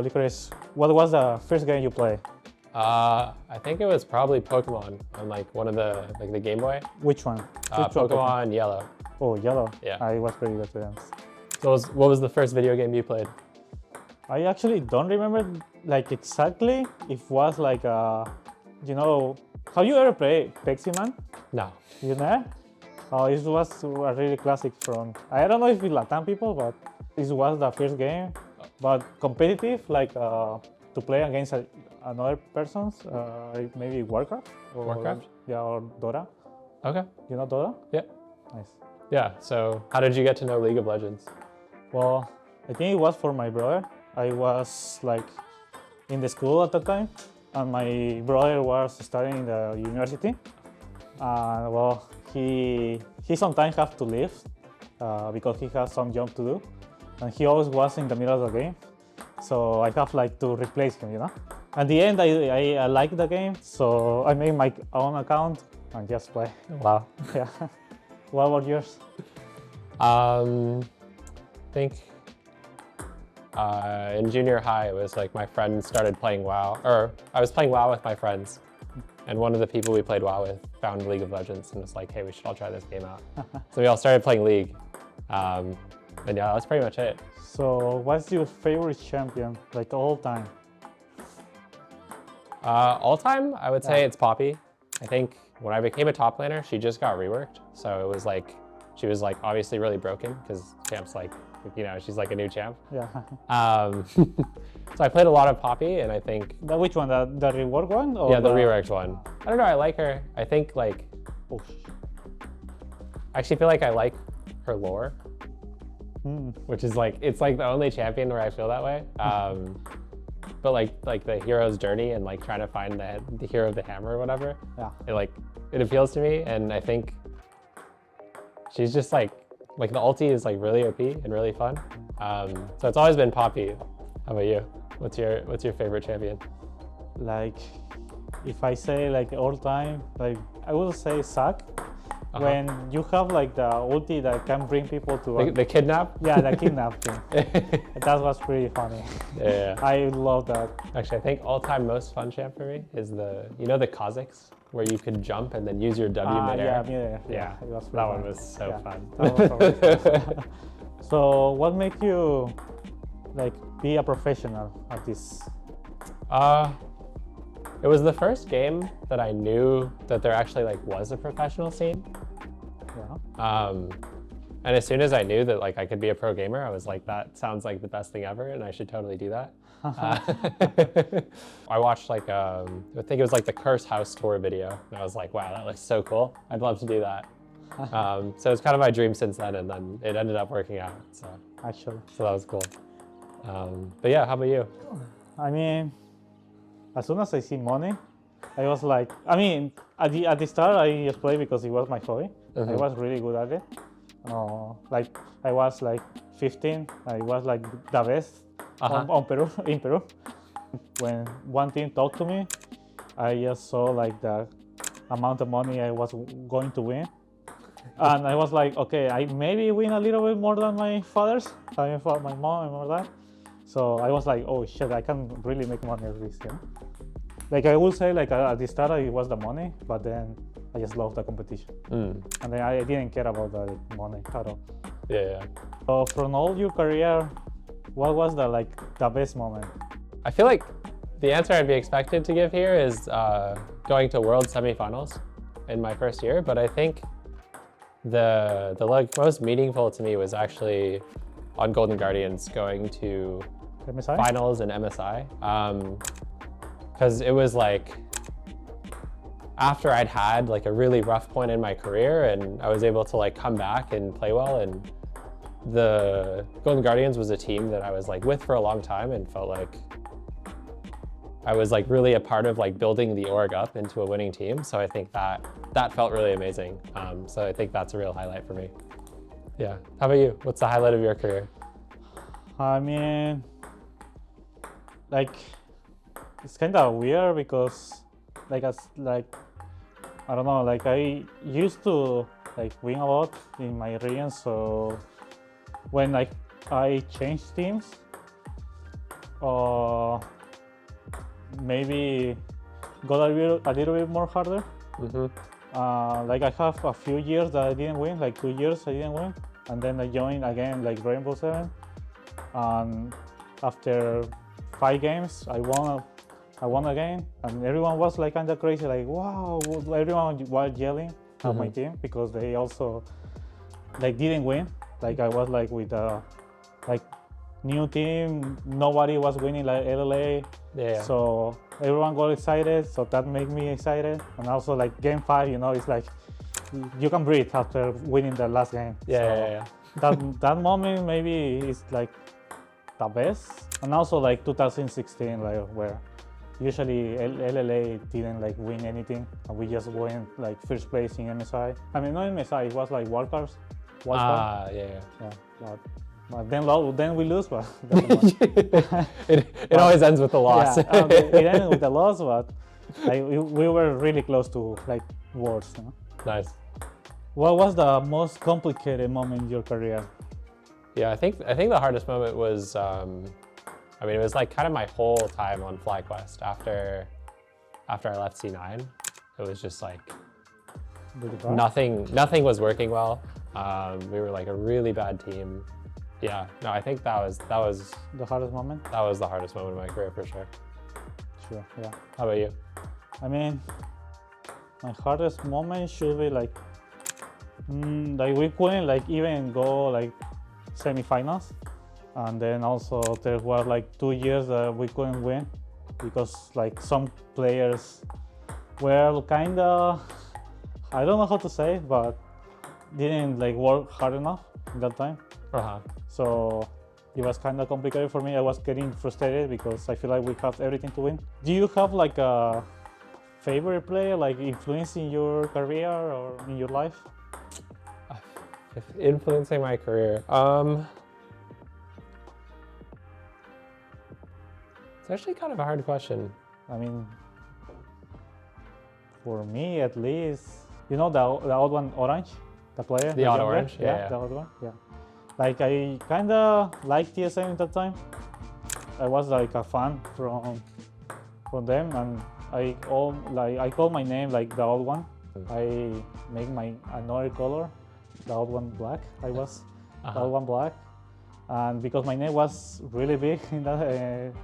Licorice, what was the first game you played? I think it was probably Pokemon on like one of the Game Boy. Which one? Pokemon Yellow. Oh, Yellow. Yeah. I was pretty good with them. So what was the first video game you played? I actually don't remember like exactly. It was like you know, have you ever played Pepsi Man? No. You know? Oh, it was a really classic from, I don't know if it's Latin people, but this was the first game, but competitive, like to play against another person's, maybe Warcraft? Or, Warcraft? Yeah, or Dota. Okay. You know Dota? Yeah. Nice. Yeah, so how did you get to know League of Legends? Well, I think it was for my brother. I was like in the school at the time, and my brother was studying in the university. And well, he sometimes have to leave because he has some job to do, and he always was in the middle of the game. So I have like to replace him, you know. At the end, I like the game, so I made my own account and just play. Wow. Yeah. What about yours? I think in junior high, it was like my friends started playing WoW, or I was playing WoW with my friends, and one of the people we played WoW with found League of Legends and was like, hey, we should all try this game out. So we all started playing League, and yeah, that's pretty much it. So what's your favorite champion, like all time? All time, I would say it's Poppy. I think when I became a top laner, she just got reworked. So it was like, she was like obviously really broken because champ's like, you know, she's like a new champ. Yeah. So I played a lot of Poppy, and I think... Which one, the rework one? Or yeah, the reworked one. I don't know, I like her. I think like, I actually feel like I like her lore, which is like, it's like the only champion where I feel that way. But like the hero's journey and like trying to find the hero of the hammer or whatever, it appeals to me, and I think she's just like the ulti is like really OP and really fun. So it's always been Poppy. How about you? What's your favorite champion? Like, if I say like all time, like I will say Zac. When you have like the ulti that can bring people to the kidnap? Yeah, the kidnap thing. That was pretty funny. Yeah. I love that. Actually, I think all-time most fun champ for me is the Kha'Zix, where you could jump and then use your W midair. Yeah. It was that fun. one was so fun. That was always fun. So what makes you like be a professional at this? It was the first game that I knew that there actually like was a professional scene. Yeah. And as soon as I knew that like I could be a pro gamer, I was like, that sounds like the best thing ever, and I should totally do that. I watched like I think it was like the Curse House tour video, and I was like, wow, that looks so cool. I'd love to do that. So it's kind of my dream since then, and then it ended up working out. So that was cool. But yeah, how about you? I mean, as soon as I see money, I was like, I mean, at the start I just played because it was my hobby. I was really good at it. Like I was like 15, I was like the best in Peru. When one team talked to me, I just saw like the amount of money I was going to win. And I was like, okay, I maybe win a little bit more than my father's, my mom and my dad. So I was like, oh shit, I can really make money at this, you know? Like I will say, like at the start it was the money, but then I just loved the competition. And then I didn't care about the money at all. Yeah. So from all your career, what was the best moment? I feel like the answer I'd be expected to give here is going to World semifinals in my first year, but I think the most meaningful to me was actually on Golden Guardians going to MSI? finals in MSI. Because it was like after I'd had like a really rough point in my career, and I was able to like come back and play well, and the Golden Guardians was a team that I was like with for a long time and felt like I was like really a part of like building the org up into a winning team. So I think that felt really amazing. So I think that's a real highlight for me. Yeah. How about you? What's the highlight of your career? I mean, like, it's kind of weird because I don't know, like I used to like win a lot in my region. So when I changed teams, maybe got a little bit more harder. Like I have a few years that I didn't win, like 2 years I didn't win, and then I joined again like Rainbow Seven, and after 5 games I won again, and everyone was like kind of crazy, like wow, everyone was yelling at my team because they also like didn't win. Like I was like with a like new team, nobody was winning like LLA. Yeah. So everyone got excited, so that made me excited. And also like game 5, you know, it's like you can breathe after winning the last game. Yeah. That moment maybe is like the best. And also like 2016, like where usually LLA didn't like win anything, and we just went like first place in MSI. I mean, not MSI, it was like wildcards. But then we lose, but it always ends with a loss. Yeah, it ended with a loss, but like, we were really close to like worse. You know? Nice. What was the most complicated moment in your career? Yeah, I think the hardest moment was, I mean, it was like kind of my whole time on FlyQuest after I left C9. It was just like nothing was working well. We were like a really bad team. Yeah, no, I think that was The hardest moment? That was the hardest moment of my career for sure. Sure, yeah. How about you? I mean, my hardest moment should be like we couldn't like even go like semifinals, and then also there were like 2 years that we couldn't win because like some players were kind of, I don't know how to say, but didn't like work hard enough in that time. So it was kind of complicated for me. I was getting frustrated because I feel like we have everything to win. Do you have like a favorite player like influencing your career or in your life? Influencing my career. It's actually kind of a hard question. I mean, for me at least, you know the old one, Orange, the player? The odd Orange? Yeah. The old one, yeah. Like I kind of liked TSM at that time. I was like a fan from them, and I call my name like the old one. I make my another color, the old one black. I was the old one black, and because my name was really big in that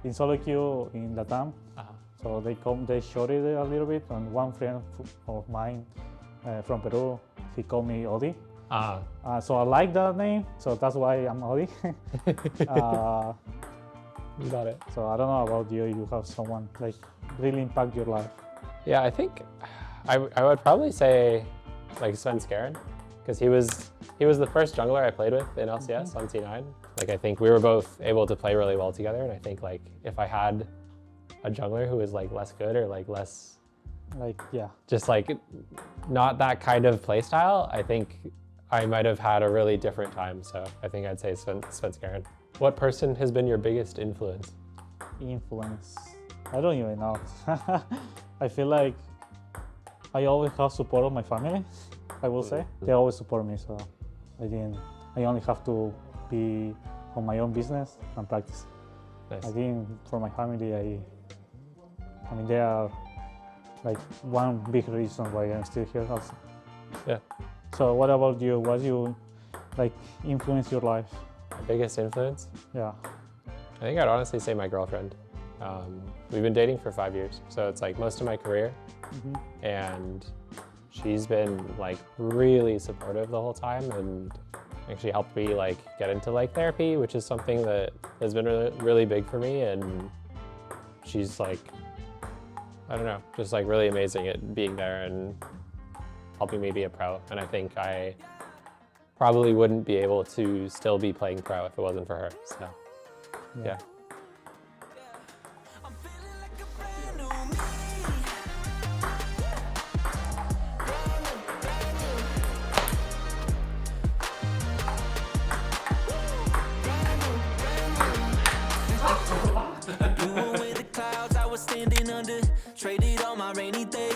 in solo queue in Latam, so they short it a little bit. And one friend of mine from Peru, he called me Odi. So I like that name, so that's why I'm Odi. You got it. So I don't know about you. You have someone like really impact your life? Yeah, I think I would probably say like Sven Skaren, because he was the first jungler I played with in LCS on C9. Like I think we were both able to play really well together, and I think like if I had a jungler who was like less good or like less just like not that kind of play style, I think I might have had a really different time. So I think I'd say Sven Skaren. What person has been your biggest influence? Influence? I don't even know. I feel like I always have support of my family, I will say. They always support me, so I only have to be on my own business and practice. Nice. I think for my family, I mean, they are like one big reason why I'm still here also. Yeah. So what about you? What you like influence your life? My biggest influence? Yeah. I think I'd honestly say my girlfriend. We've been dating for 5 years, so it's like most of my career, and she's been like really supportive the whole time, and actually helped me like get into like therapy, which is something that has been really, really big for me. And she's like, I don't know, just like really amazing at being there and helping me be a pro. And I think I probably wouldn't be able to still be playing pro if it wasn't for her. So, yeah. Standing under, traded all my rainy days.